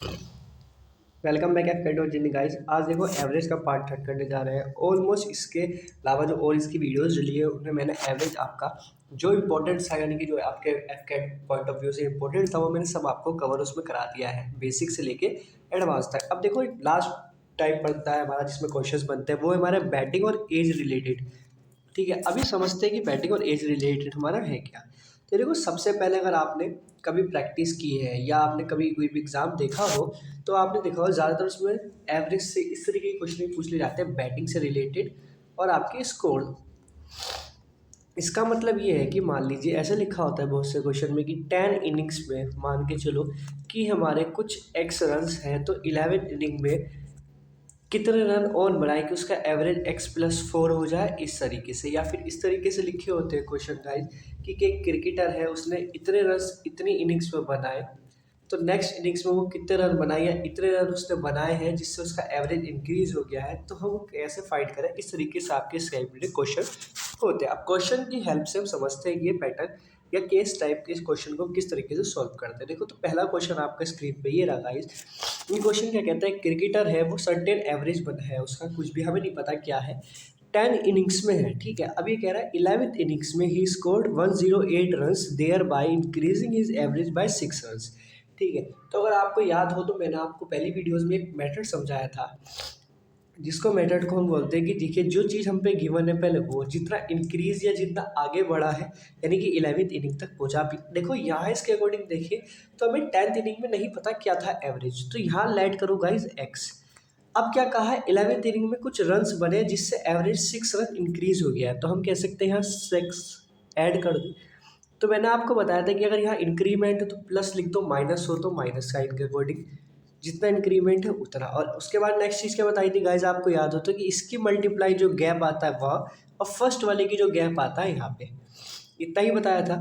Welcome back F dot जिनी guys. आज देखो average का पार्ट थर्ड करने जा रहे हैं। ऑलमोस्ट इसके अलावा जो और इसकी वीडियोस डली है उनमें मैंने एवरेज आपका जो इंपॉर्टेंट था, यानी कि जो आपके F CAT point of view से इंपॉर्टेंट था, वो मैंने सब आपको कवर उसमें करा दिया है, बेसिक से लेके एडवांस तक। अब देखो लास्ट टाइप बनता है हमारा जिसमें क्वेश्चंस बनते हैं, वो है हमारे बैटिंग और एज रिलेटेड। ठीक है, अभी समझते हैं कि बैटिंग और एज रिलेटेड हमारा है क्या। तो देखो सबसे पहले अगर आपने कभी प्रैक्टिस की है या आपने कभी कोई भी एग्जाम देखा हो, तो आपने देखा हो ज़्यादातर उसमें एवरेज से इस तरीके के क्वेश्चन पूछ लिए जाते हैं बैटिंग से रिलेटेड और आपके स्कोर। इसका मतलब ये है कि मान लीजिए ऐसे लिखा होता है बहुत से क्वेश्चन में कि 10 इनिंग्स में मान के चलो कि हमारे कुछ एक्स रन्स हैं, तो 11 इनिंग में कितने रन और बनाए कि उसका एवरेज x+4 हो जाए, इस तरीके से। या फिर इस तरीके से लिखे होते हैं क्वेश्चन गाइस कि एक क्रिकेटर है, उसने इतने रन इतनी इनिंग्स में बनाए, तो नेक्स्ट इनिंग्स में वो कितने रन बनाए या इतने रन उसने बनाए हैं जिससे उसका एवरेज इंक्रीज हो गया है, तो हम वो कैसे फाइंड करें। इस तरीके से आपके स्क्राइब क्वेश्चन होते हैं। अब क्वेश्चन की हेल्प से हम समझते हैं कि ये पैटर्न या केस टाइप के इस क्वेश्चन को किस तरीके से सॉल्व करते हैं। देखो तो पहला क्वेश्चन आपका स्क्रीन पे ये रहा गाइस। ये क्वेश्चन क्या कहता है, क्रिकेटर है, वो सर्टेन एवरेज बन है उसका, कुछ भी हमें नहीं पता क्या है, 10 इनिंग्स में है। ठीक है, अब ये कह रहा है 11th इनिंग्स में ही scored 108 runs, thereby increasing his average by 6 runs. ठीक है, तो अगर आपको याद हो तो मैंने आपको पहली वीडियोस में एक मेथड समझाया था, जिसको मेथड को हम बोलते हैं कि देखिए जो चीज़ हम पे गिवन है पहले वो जितना इंक्रीज या जितना आगे बढ़ा है, यानी कि 11th इनिंग तक पहुंचा। भी देखो यहाँ इसके अकॉर्डिंग देखिए तो हमें 10th इनिंग में नहीं पता क्या था एवरेज, तो यहाँ लेट करो गाइज एक्स। अब क्या कहा है, 11th इनिंग में कुछ रन्स बने जिससे एवरेज 6 रन इंक्रीज हो गया है, तो हम कह सकते हैं यहाँ 6 ऐड कर दें। तो मैंने आपको बताया था कि अगर यहाँ इंक्रीमेंट है तो प्लस लिख दो, माइनस हो तो माइनस साइन के अकॉर्डिंग जितना इंक्रीमेंट है उतना। और उसके बाद नेक्स्ट चीज़ क्या बताई थी गाइज, आपको याद हो तो कि इसकी मल्टीप्लाई जो गैप आता है वह, और फर्स्ट वाले की जो गैप आता है यहाँ पे, इतना ही बताया था।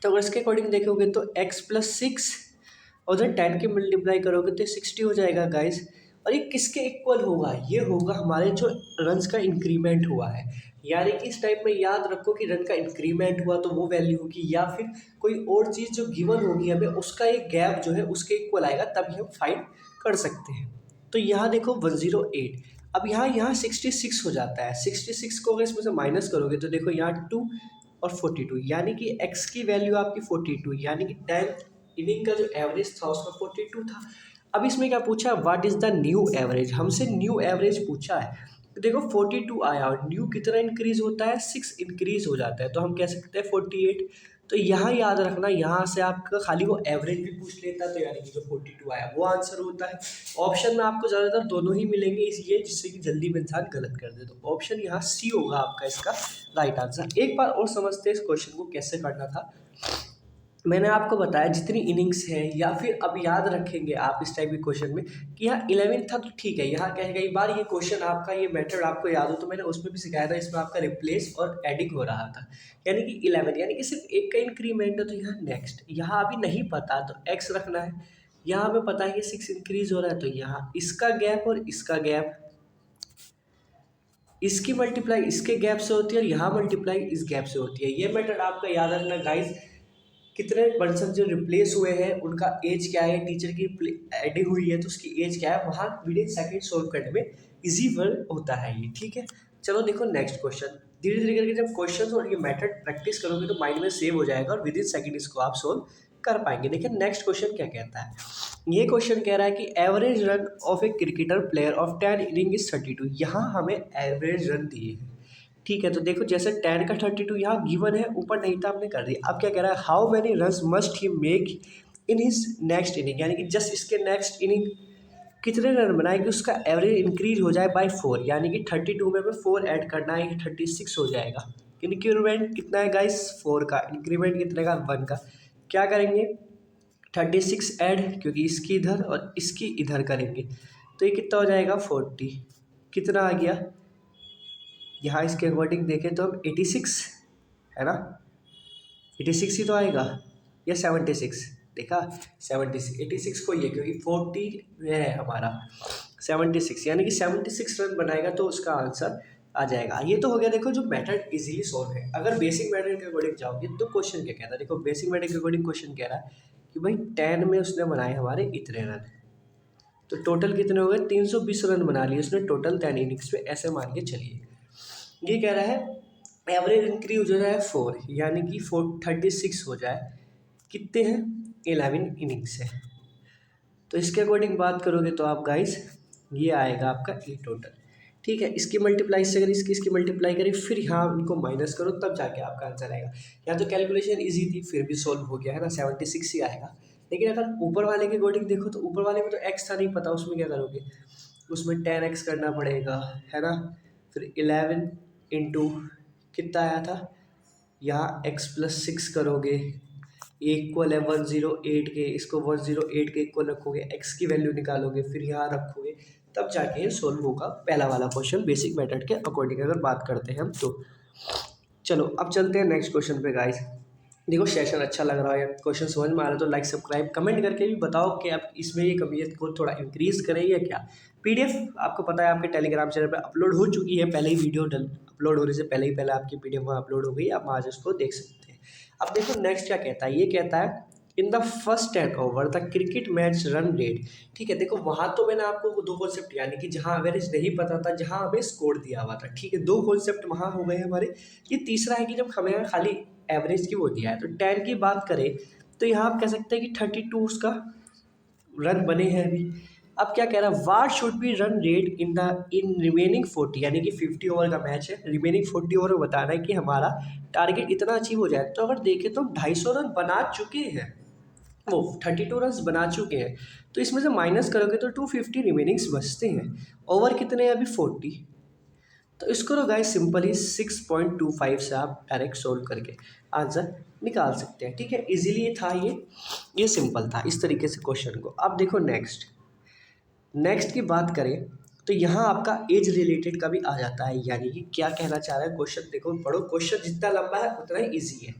तो अगर इसके अकॉर्डिंग देखोगे तो x+6 और उधर 10 की मल्टीप्लाई करोगे तो 60 हो जाएगा गाइज। और ये किसके इक्वल होगा, ये होगा हमारे जो रन्स का इंक्रीमेंट हुआ है। यानी कि इस टाइप में याद रखो कि रन का इंक्रीमेंट हुआ तो वो वैल्यू होगी, या फिर कोई और चीज़ जो गिवन होगी हमें उसका एक गैप जो है उसके इक्वल आएगा, तभी हम फाइंड कर सकते हैं। तो यहाँ देखो 108, अब यहाँ 66 हो जाता है। 66 को अगर इसमें से माइनस करोगे तो देखो यहाँ 2 और 42, यानी कि x की वैल्यू आपकी 42, यानी कि 10th इनिंग का जो एवरेज था उसका 42 था। अब इसमें क्या पूछा, what is the new average, हमसे न्यू एवरेज पूछा है। तो देखो 42 आया और न्यू कितना इंक्रीज होता है, 6 इंक्रीज हो जाता है, तो हम कह सकते हैं 48। तो यहाँ याद रखना, यहाँ से आपका खाली वो एवरेज भी पूछ लेता है, तो यानी कि जो 42 आया वो आंसर होता है। ऑप्शन में आपको ज़्यादातर दोनों ही मिलेंगे, इसलिए जिससे कि जल्दी में इंसान गलत कर दे, तो ऑप्शन यहाँ सी होगा आपका इसका राइट आंसर। एक बार और समझते हैं इस क्वेश्चन को कैसे करना था। मैंने आपको बताया जितनी इनिंग्स है, या फिर अब याद रखेंगे आप इस टाइप के क्वेश्चन में कि यहाँ 11 था तो ठीक है। यहाँ कई बार ये क्वेश्चन आपका ये मेथड आपको याद हो तो मैंने उसमें भी सिखाया था, इसमें आपका रिप्लेस और एडिंग हो रहा था। यानी कि 11 यानी कि सिर्फ एक का इंक्रीमेंट है, तो यहाँ नेक्स्ट, यहाँ अभी नहीं पता तो एक्स रखना है। यहाँ हमें पता है कि 6 इंक्रीज हो रहा है, तो यहाँ इसका गैप और इसका गैप, इसकी मल्टीप्लाई इसके गैप से होती है और यहाँ मल्टीप्लाई इस गैप से होती है। ये मेथड आपका याद रखना गाइज। कितने पर्सन जो रिप्लेस हुए हैं उनका एज क्या है, टीचर की एडिंग हुई है तो उसकी एज क्या है, वहाँ विद इन सेकेंड सोल्व करने में इजी वर्ड होता है ये। ठीक है, चलो देखो नेक्स्ट क्वेश्चन। धीरे धीरे करके जब क्वेश्चन और ये मेथड प्रैक्टिस करोगे तो माइंड में सेव हो जाएगा और विद इन सेकेंड इसको आप सोल्व कर पाएंगे। देखिए नेक्स्ट क्वेश्चन क्या कहता है। ये क्वेश्चन कह रहा है कि average run of a cricketer player of 10 inning is 32। यहाँ हमें एवरेज रन दिए हैं। ठीक है, तो देखो जैसे 10 का 32 यहाँ गिवन है, ऊपर नहीं था हमने कर दिया। अब क्या कह रहा है, how many runs must he make in his next inning, यानी कि जस्ट इसके नेक्स्ट इनिंग कितने रन बनाए कि उसका एवरेज इंक्रीज हो जाए बाय 4, यानी कि 32 में हमें 4 ऐड करना है, 36 हो जाएगा। इंक्रीमेंट कितना है गाइस, 4 का। इंक्रीमेंट कितने का, 1 का। क्या करेंगे, 36 ऐड, क्योंकि इसकी इधर और इसकी इधर करेंगे, तो ये कितना हो जाएगा 40। कितना आ गया, यहाँ इसके अकॉर्डिंग देखें तो हम 86 है ना, 86 ही तो आएगा या 76, देखा 76, 86 को ये, क्योंकि 40 है हमारा 76, यानी कि 76 रन बनाएगा तो उसका आंसर आ जाएगा। ये तो हो गया देखो जो मेथड इजीली सॉल्व है। अगर बेसिक मेथड के अकॉर्डिंग जाओगे तो क्वेश्चन क्या कहता है, देखो बेसिक मेथड के अकॉर्डिंग क्वेश्चन कह रहा है कि भाई 10 में उसने बनाए हमारे इतने रन, तो टोटल कितने हो गए, 320 रन बना लिए उसने टोटल 10 इनिंग्स पे, ऐसे मान के चलिए। ये कह रहा है एवरेज इंक्रीज हो जाए 4, यानी कि 436 हो जाए, कितने हैं 11 इनिंग्स है। तो इसके अकॉर्डिंग बात करोगे तो आप गाइस ये आएगा आपका ए टोटल, ठीक है। इसकी मल्टीप्लाई से अगर इसकी मल्टीप्लाई करें फिर यहाँ इनको माइनस करो तब जाके आपका आंसर आएगा। यहाँ तो कैलकुलेशन इजी थी फिर भी सॉल्व हो गया है ना, 76 ही आएगा। लेकिन अगर ऊपर वाले के अकॉर्डिंग देखो तो ऊपर वाले में तो एक्स था नहीं पता, उसमें क्या करोगे, उसमें 10x करना पड़ेगा, है ना। फिर 11 इंटू कितना आया था, यहाँ x+6 करोगे, ये इक्वल है 108 के, इसको 108 के इक्वल रखोगे, x की वैल्यू निकालोगे, फिर यहाँ रखोगे, तब जाके ये सोल्व होगा पहला वाला क्वेश्चन बेसिक मेथड के अकॉर्डिंग अगर बात करते हैं हम तो। चलो अब चलते हैं नेक्स्ट क्वेश्चन पे गाइस। देखो सेशन अच्छा लग रहा है, क्वेश्चन समझ में आ रहा है तो लाइक सब्सक्राइब कमेंट करके भी बताओ कि आप इसमें ये कमियत को थोड़ा इंक्रीज़ करें या क्या। पीडीएफ आपको पता है आपके टेलीग्राम चैनल पे अपलोड हो चुकी है, पहले ही वीडियो अपलोड होने से पहले आपकी पीडीएफ वहाँ अपलोड हो गई, आप आज उसको देख सकते हैं। अब देखो नेक्स्ट क्या कहता है, ये कहता है in the first 10 over the cricket match run rate, ठीक है। देखो वहाँ तो मैंने आपको दो कॉन्सेप्ट यानी कि जहाँ एवरेज नहीं पता था, जहाँ हमें स्कोर दिया हुआ था, ठीक है, दो कॉन्सेप्ट वहाँ हो गए हमारे। ये तीसरा है कि जब हमें खाली एवरेज की वो दिया है, तो 10 की बात करें तो यहाँ आप कह सकते हैं कि 32 उसका रन बने हैं अभी। अब क्या कह रहा है, what should be run rate in remaining 40, यानी कि 50 ओवर का मैच है, रिमेनिंग 40 ओवर में बताना है कि हमारा टारगेट इतना अचीव हो जाए। तो अगर देखें तो 250 रन बना चुके हैं, वो 32 रन बना चुके हैं, तो इसमें से माइनस करोगे तो 250 रिमेनिंग्स बचते हैं। ओवर कितने हैं अभी 40, तो इसको तो गाइस सिंपली 6.25 से आप डायरेक्ट सोल्व करके आंसर निकाल सकते हैं, ठीक है। इजीली था ये सिंपल था इस तरीके से क्वेश्चन को। अब देखो नेक्स्ट की बात करें तो यहाँ आपका एज रिलेटेड का भी आ जाता है, यानी कि क्या कहना चाह रहा है क्वेश्चन, देखो पढ़ो, क्वेश्चन जितना लंबा है उतना ही ईजी है।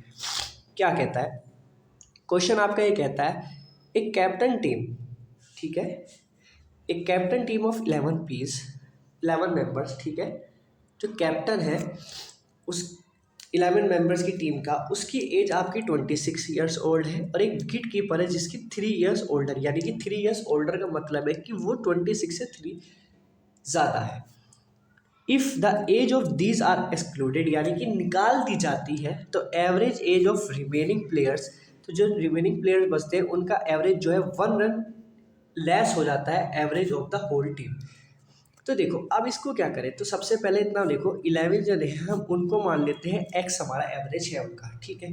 क्या कहता है क्वेश्चन आपका, ये कहता है एक कैप्टन टीम, ठीक है, एक कैप्टन टीम ऑफ 11 मेंबर्स, ठीक है, जो कैप्टन है उस 11 मेंबर्स की टीम का, उसकी एज आपकी 26 ईयर्स ओल्ड है, और एक विकेट कीपर है जिसकी 3 ईयर्स ओल्डर, यानी कि 3 ईयर्स ओल्डर का मतलब है कि वो 26 से 3 ज़्यादा है। If the age of these are excluded, यानी कि निकाल दी जाती है, तो average age of remaining players, तो जो रिमेनिंग प्लेयर्स बचते हैं उनका एवरेज जो है 1 रन लेस हो जाता है average of the whole team. तो देखो अब इसको क्या करें, तो सबसे पहले इतना देखो 11 जन है, हम उनको मान लेते हैं x हमारा एवरेज है उनका, ठीक है।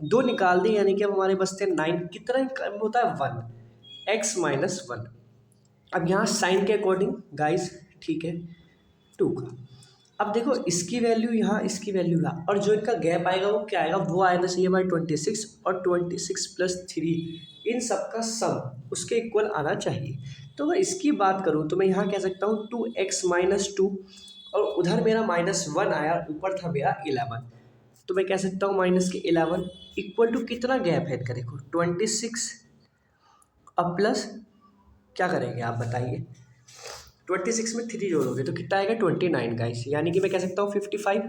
2 निकाल दें यानी कि अब हमारे बचते हैं 9, कितना कम होता है 1, x-1। अब यहाँ साइन के अकॉर्डिंग गाइस, ठीक है, 2 का। अब देखो इसकी वैल्यू यहाँ, इसकी वैल्यू यहाँ, और जो इनका गैप आएगा वो क्या आएगा, वो आना चाहिए भाई 26, और 26 + 3 इन सब का सम उसके इक्वल आना चाहिए। तो मैं इसकी बात करूँ तो मैं यहाँ कह सकता हूँ 2x-2, और उधर मेरा -1 आया, ऊपर था मेरा 11, तो मैं कह सकता हूँ माइनस के 11 इक्वल टू कितना गैप है इनका, देखो 26, अब प्लस क्या करेंगे आप बताइए, 26 में 3 जोड़ोगे तो कितना आएगा 29 गाइस, यानी कि मैं कह सकता हूँ 55,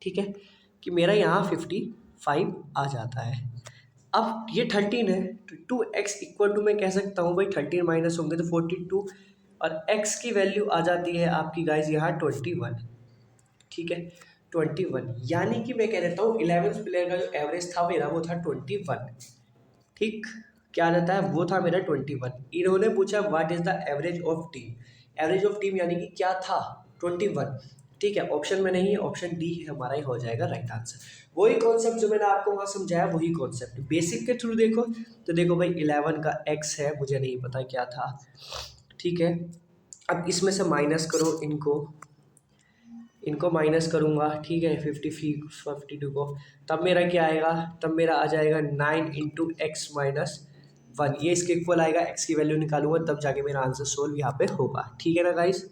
ठीक है, कि मेरा यहाँ 55 आ जाता है। अब ये 13 है, तो 2x इक्वल टू मैं कह सकता हूँ भाई 13 माइनस होंगे तो 42, और x की वैल्यू आ जाती है आपकी गाइस यहाँ 21, ठीक है, 21, यानी कि मैं कह देता हूँ 11th प्लेयर का जो एवरेज था मेरा वो था 21, ठीक, क्या रहता है वो था मेरा 21। इन्होंने पूछा what is the average of team, average of team यानी कि क्या था 21, ठीक है। ऑप्शन में नहीं है, ऑप्शन डी हमारा ही हो जाएगा राइट आंसर। वही कॉन्सेप्ट जो मैंने आपको वहाँ समझाया, वही कॉन्सेप्ट बेसिक के थ्रू देखो, तो देखो भाई 11 का x है, मुझे नहीं पता क्या था, ठीक है। अब इसमें से माइनस करो, इनको माइनस करूँगा, ठीक है, 52 को, तब मेरा क्या आएगा, तब मेरा आ जाएगा 9 × x-1, ये इसके इक्वल आएगा, x की वैल्यू निकालूंगा तब जाके मेरा आंसर सोल्व यहाँ पे होगा, ठीक है ना गाइस,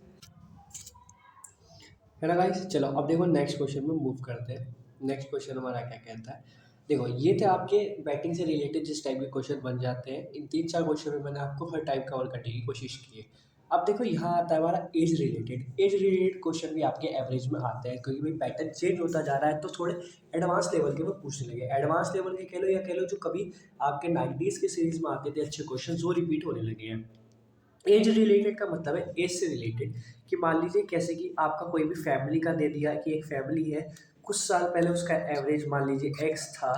है ना गाइस। चलो अब देखो नेक्स्ट क्वेश्चन में मूव करते हैं। नेक्स्ट क्वेश्चन हमारा क्या कहता है, देखो ये थे आपके बैटिंग से रिलेटेड जिस टाइप के क्वेश्चन बन जाते हैं, इन 3-4 क्वेश्चन में मैंने आपको हर टाइप कवर करने की कोशिश की है। अब देखो यहाँ आता है हमारा एज रिलेटेड क्वेश्चन भी आपके एवरेज में आते हैं, क्योंकि भाई पैटर्न चेंज होता जा रहा है, तो थोड़े एडवांस लेवल के वो पूछने लगे, एडवांस लेवल के कह लो जो कभी आपके 90s के सीरीज में आते थे अच्छे क्वेश्चन वो रिपीट होने लगे हैं। एज रिलेटेड का मतलब है एज से रिलेटेड, कि मान लीजिए कैसे कि आपका कोई भी फैमिली का दे दिया कि एक फैमिली है, कुछ साल पहले उसका एवरेज मान लीजिए एक्स था,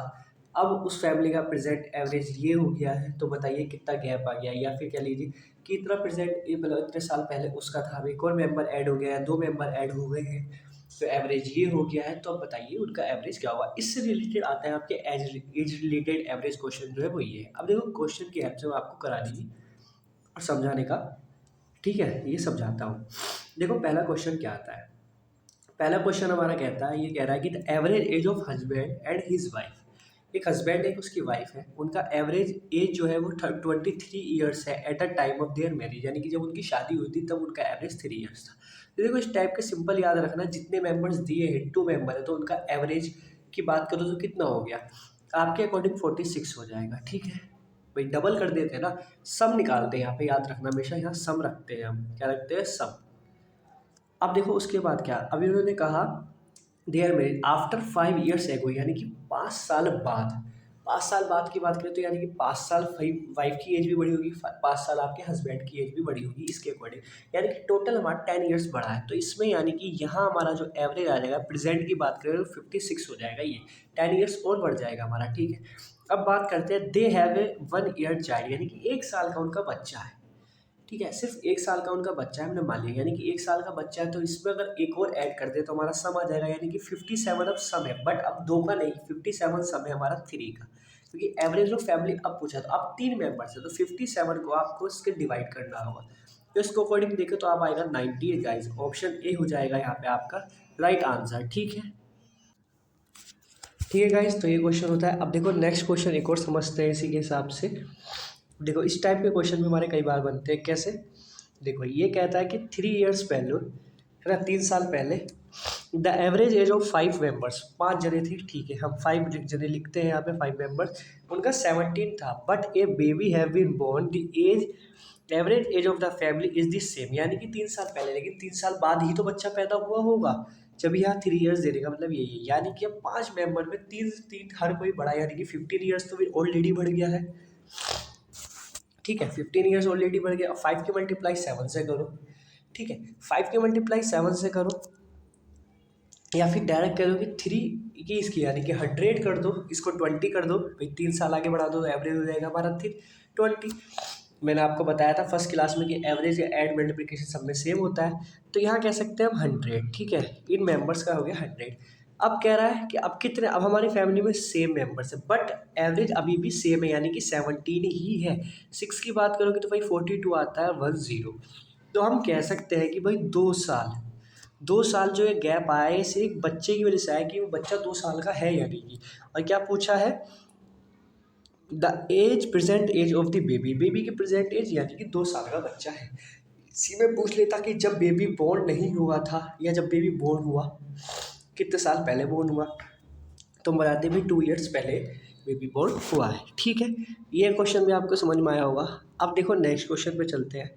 अब उस फैमिली का प्रेजेंट एवरेज ये हो गया है, तो बताइए कितना गैप आ गया। या फिर कह लीजिए कि इतना प्रेजेंट ये मतलब इतने साल पहले उसका था, अब एक और मेंबर ऐड हो गया है, 2 मेंबर ऐड हो गए हैं, तो एवरेज ये हो गया है, तो अब बताइए उनका एवरेज क्या होगा। इससे रिलेटेड आता है आपके एज रिलेटेड एवरेज क्वेश्चन जो है वो ये है। अब देखो क्वेश्चन की हेल्प से मैं आपको करा दीजिए और समझाने का, ठीक है, ये समझाता हूँ। देखो पहला क्वेश्चन क्या आता है, पहला क्वेश्चन हमारा कहता है, ये कह रहा है कि the average age of husband and his wife, एक हस्बैंड एक उसकी वाइफ है, उनका एवरेज एज जो है वो 23 ईयर्स है at the time of their marriage, यानी कि जब उनकी शादी हुई थी तब उनका एवरेज 3 ईयर्स था। तो देखो इस टाइप के सिंपल याद रखना, जितने मेंबर्स दिए हैं 2 मेंबर है तो उनका एवरेज की बात करो तो कितना हो गया, आपके अकॉर्डिंग 46 हो जाएगा, ठीक है। भाई डबल कर देते हैं ना, सम निकालते हैं यहाँ पे, याद रखना हमेशा यहाँ सम रखते हैं, हम क्या रखते हैं, सम। अब देखो उसके बाद क्या, अभी उन्होंने कहा there marriage after 5 years ago, यानी कि 5 साल बाद, 5 साल बाद की बात करें तो यानी कि 5 साल वाइफ की एज भी बड़ी होगी, 5 साल आपके हस्बैंड की एज भी बड़ी होगी, इसके अकॉर्डिंग यानी कि टोटल हमारा 10 ईयर्स बढ़ा है। तो इसमें यानी कि यहाँ हमारा जो एवरेज आ जाएगा प्रेजेंट की बात करें तो 56 हो जाएगा, ये 10 ईयर्स और बढ़ जाएगा हमारा, ठीक है। अब बात करते हैं, they have a 1 year child, यानी कि 1 साल का उनका बच्चा है, ठीक है, सिर्फ 1 साल का उनका बच्चा है, हमने मान लिया, यानी कि 1 साल का बच्चा है, तो इसमें अगर एक और ऐड कर दे तो हमारा सम आ जाएगा, यानी कि 57 अब सम है, बट अब 2 का नहीं, 57 सम है हमारा 3 का, क्योंकि एवरेज ऑफ फैमिली अब पूछा, तो अब 3 मेंबर्स है तो 57 को आपको इसके डिवाइड करना होगा, तो इसको अकॉर्डिंग देखें तो आप आएगा 90 गाइज, ऑप्शन ए हो जाएगा यहाँ पे आपका राइट आंसर, ठीक है। ठीक है गाइज, तो ये क्वेश्चन होता है। अब देखो नेक्स्ट क्वेश्चन एक और समझते हैं इसी के हिसाब से। देखो इस टाइप के क्वेश्चन भी हमारे कई बार बनते हैं, कैसे, देखो ये कहता है कि 3 ईयर्स पहले, है ना, 3 साल पहले, the average age of 5 members, 5 जने थे, ठीक है, हम 5 जने लिखते हैं यहाँ पे, 5 मेंबर्स, उनका 17 था, but a baby have been born the age, average age of the family is the same, यानी कि 3 साल पहले, लेकिन 3 साल बाद ही तो बच्चा पैदा हुआ होगा, जब यहाँ 3 ईयर्स देने का मतलब यही है, यानी कि अब 5 मेंबर में तीन तीन हर कोई बड़ा, यानी कि 15 ईयर्स तो फिर ऑलरेडी बढ़ गया है, ठीक है, 15 ईयर्स ऑलरेडी बढ़ गया। 5 के मल्टीप्लाई 7 से करो, ठीक है, 5 के मल्टीप्लाई 7 से करो, या फिर डायरेक्ट कह दो कि 3 की इसकी, यानी कि 100 कर दो, इसको 20 कर दो, भाई 3 साल आगे बढ़ा दो तो एवरेज हो जाएगा हमारा 20। मैंने आपको बताया था फर्स्ट क्लास में कि एवरेज या एड मल्टीप्लिकेशन सब में सेम होता है, तो यहाँ कह सकते हैं हम 100, ठीक है, इन मेंबर्स का हो गया 100। अब कह रहा है कि अब कितने, अब हमारी फैमिली में सेम मेंबर्स है बट एवरेज अभी भी सेम है, यानी कि 17 ही है। 6 की बात करोगे तो भाई 42 आता है, 10, तो हम कह सकते हैं कि भाई 2 साल, 2 साल जो ये गैप आया है इसे एक बच्चे की वजह से आया, कि वो बच्चा 2 साल का है यानी कि, और क्या पूछा है, the age present age of the baby, baby की प्रेजेंट एज यानी कि 2 साल का बच्चा है। इसी में पूछ लेता कि जब बेबी बोर्न नहीं हुआ था या जब बेबी बोर्न हुआ, कितने साल पहले बोर्न हुआ, तो हम बताते भी 2 ईयर्स पहले बेबी बोर्न हुआ है, ठीक है। ये क्वेश्चन भी आपको समझ में आया होगा। अब देखो नेक्स्ट क्वेश्चन पे चलते हैं,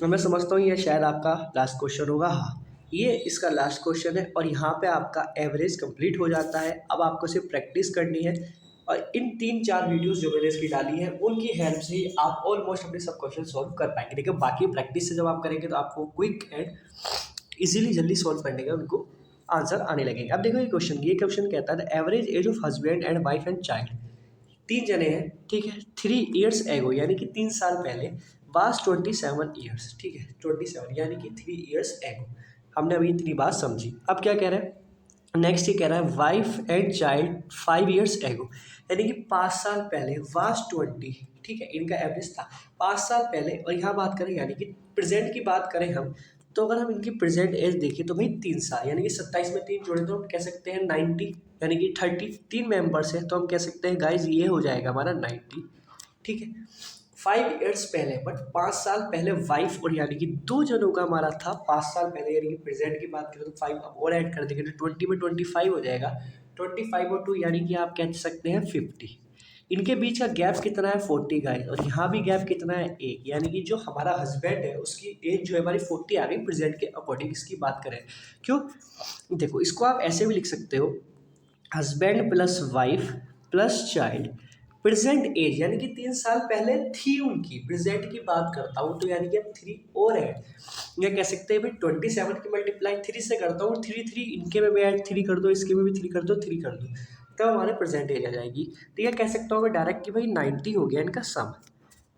तो मैं समझता हूँ ये शायद आपका लास्ट क्वेश्चन होगा, हाँ ये इसका लास्ट क्वेश्चन है, और यहाँ पे आपका एवरेज कंप्लीट हो जाता है। अब आपको सिर्फ प्रैक्टिस करनी है, और इन 3-4 वीडियोस जो मैंने इसकी डाली है उनकी हेल्प से ही आप ऑलमोस्ट अपने सब क्वेश्चन सॉल्व कर पाएंगे। देखिए बाकी प्रैक्टिस से जब आप करेंगे तो आपको क्विक एंड इजीली जल्दी सॉल्व करने का उनको आंसर आने लगेंगे। अब देखो ये क्वेश्चन कहता है the average age of husband and wife and child, 3 जने हैं, ठीक है, 3 ईयर्स एगो, यानी कि 3 साल पहले, वास 27 ईयर्स, ठीक है, 27 यानी कि 3 ईयर्स एगो, हमने अभी इतनी बात समझी। अब क्या कह रहा है, नेक्स्ट ये कह रहा है wife and child 5 years ago, यानी कि 5 साल पहले, वास 20, ठीक है, इनका एवरेज था 5 साल पहले, और यहाँ बात करें यानी कि प्रेजेंट की बात करें हम, तो अगर हम इनकी प्रेजेंट एज देखें तो भाई 3 साल, यानी कि 27 में 3 जोड़े तो हम कह सकते हैं 90, यानी कि 33 मेंबर्स है, तो हम कह सकते हैं गाइज ये हो जाएगा हमारा 90, ठीक है। 5 ईयर्स पहले, बट 5 साल पहले वाइफ, और यानी कि 2 जनों का हमारा था 5 साल पहले, यानी कि प्रेजेंट की बात करें तो 5 अब और ऐड कर देंगे तो 20 में 25 हो जाएगा, 25 और 2 यानी कि आप कह सकते हैं 50। इनके बीच का गैप कितना है 40 गाइस, और यहाँ भी गैप कितना है 1, यानी कि जो हमारा हस्बैंड है उसकी एज जो है हमारी 40 आ गई प्रेजेंट के अकॉर्डिंग, इसकी बात करें क्यों, देखो इसको आप ऐसे भी लिख सकते हो, husband plus wife plus child present age यानी कि 3 साल पहले थी उनकी, प्रेजेंट की बात करता हूँ तो यानी कि अब 3 और है, या कह सकते हैं भाई 27 की मल्टीप्लाई 3 से करता हूँ, 3 इनके में भी ऐड 3 कर दो, इसके में भी 3 कर दो, 3 कर दो, तब हमारे प्रेजेंट एज आ जाएगी। तो यह कह सकता हूँ मैं डायरेक्ट कि भाई 90 हो गया इनका सम।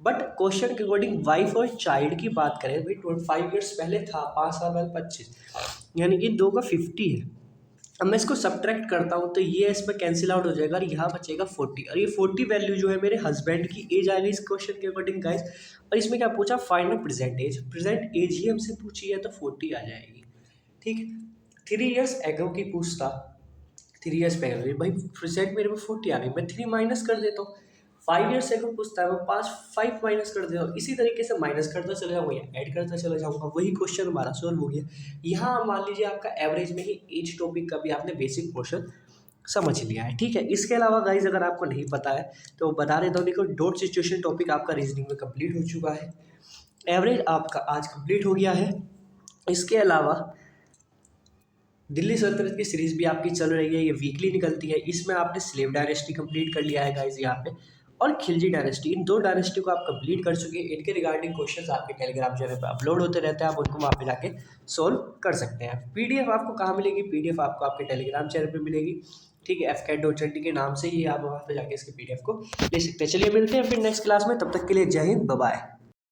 बट क्वेश्चन के अकॉर्डिंग वाइफ और चाइल्ड की बात करें भाई 25 ईयर्स पहले था, 5 साल पहले 25, यानी कि 2 का 50 है। अब मैं इसको सब्ट्रैक्ट करता हूँ तो ये इसमें कैंसिल आउट हो जाएगा और यहाँ बचेगा 40, और ये 40 वैल्यू जो है मेरे हस्बैंड की एज आ गई इस क्वेश्चन के अकॉर्डिंग गाइस। और इसमें क्या पूछा, find present age, present age ही हमसे पूछी है तो 40 आ जाएगी। ठीक, 3 ईयर्स एगो की पूछता, 3 ईयर्स पहले भाई प्रेजेंट मेरे में 40 आ गई, मैं 3 माइनस कर देता हूँ। 5 ईयर्स एगो पूछता है, मैं 5 माइनस कर देता हूँ, इसी तरीके से माइनस करता चला जाऊँगा या ऐड करता चला जाऊँगा, वही क्वेश्चन हमारा सोल्व हो गया। यहाँ मान लीजिए आपका एवरेज में ही एज टॉपिक का भी आपने बेसिक पोर्शन समझ लिया है। ठीक है, इसके अलावा गाइज अगर आपको नहीं पता है तो बता देता हूँ, देखो डॉट सिचुएशन टॉपिक आपका रीजनिंग में कंप्लीट हो चुका है, एवरेज आपका आज कंप्लीट हो गया है। इसके अलावा दिल्ली सल्तनत की सीरीज भी आपकी चल रही है, ये वीकली निकलती है, इसमें आपने स्लेव डायनेस्टी कंप्लीट कर लिया है गाइज यहाँ पे, और खिलजी डायनेस्टी, इन 2 डायनेस्टी को आप कंप्लीट कर चुके हैं। इनके रिगार्डिंग क्वेश्चंस आपके टेलीग्राम चैनल पर अपलोड होते रहते हैं, आप उनको वहाँ पे जाके सोल्व कर सकते हैं। पीडीएफ आपको कहाँ मिलेगी, पीडीएफ आपको आपके टेलीग्राम चैनल पर मिलेगी। ठीक है, FCAT के नाम से ही आप वहाँ पे जाके इसके पीडीएफ को ले सकते हैं। चलिए मिलते हैं फिर नेक्स्ट क्लास में, तब तक के लिए जय हिंद, बाय बाय।